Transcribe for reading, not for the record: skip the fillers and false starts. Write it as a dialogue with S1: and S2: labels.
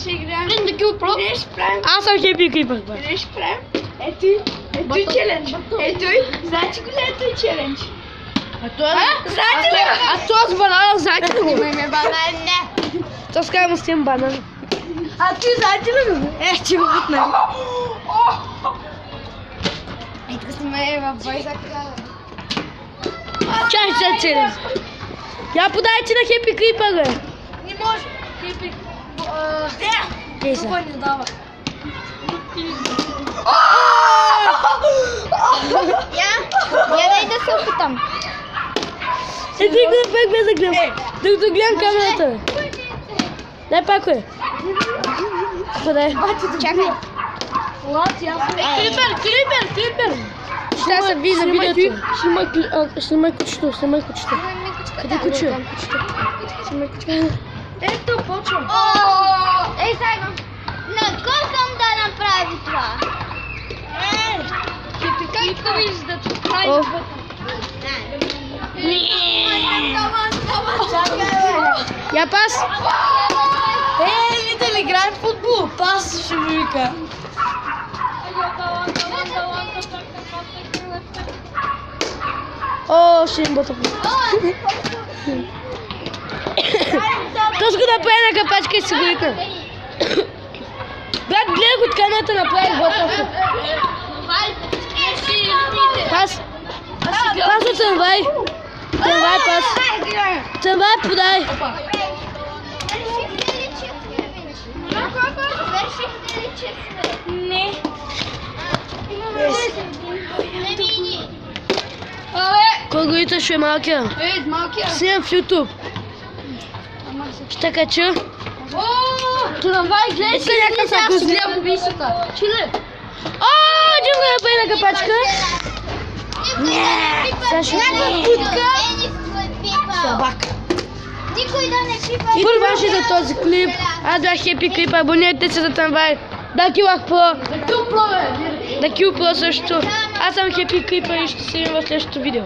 S1: ще играем.
S2: Аз съм Happy Creeper.
S1: Къде ще правим? Ето и челендж. Ето и. Знаете го ли ето и челендж? Знаете ли?
S2: А то с банана, знаете ли го?
S1: Имаме банана.
S2: То скажем с тем банана.
S1: А ти знаете ли го?
S2: Ще го бутна.
S1: И тук сме в Байзака.
S2: Чай, челендж. Я подайте на Happy Creeper, бе.
S1: Не може. Хипи.
S2: Ей са.
S1: Кой не дава? Я дай да се опитам.
S2: Еди го пак без да гледам. Да гледам камерата, бе. Дай пак, бе. Подай.
S1: Чакай.
S2: Клипер. Ще се ви за видеото. Снимай кучето. Къде куче? Снимай куче.
S1: Ето, почвам. Ей, сега. На кой съм да направи това? Как да виждат?
S2: Я пас.
S1: Видите ли, играем в футбол. Пас ще ми вика.
S2: О, ще им бъда. То ще го направи на капачка и си го викна. Брат, гледай го тканата направи готов. Пас. Пас от трамвай. Трамвай пас. Трамвай подай.
S1: Не.
S2: Кой ще е малкия?
S1: Малкия.
S2: Снимам в YouTube. Ще кача.
S1: Трамвай, гледай си,
S2: някакъв
S1: сега ще
S2: гузля.
S1: гледам убийствата. Чули?
S2: Джим го направи на капачка. Сега ще
S1: Собака. Никой да не пипа.
S2: И това ще за този клип. Аз бях Happy Creeper, абонирайте се за трамвай. Да килах про. Да кил про също. Аз съм Happy Creeper и ще се видим в следващото видео.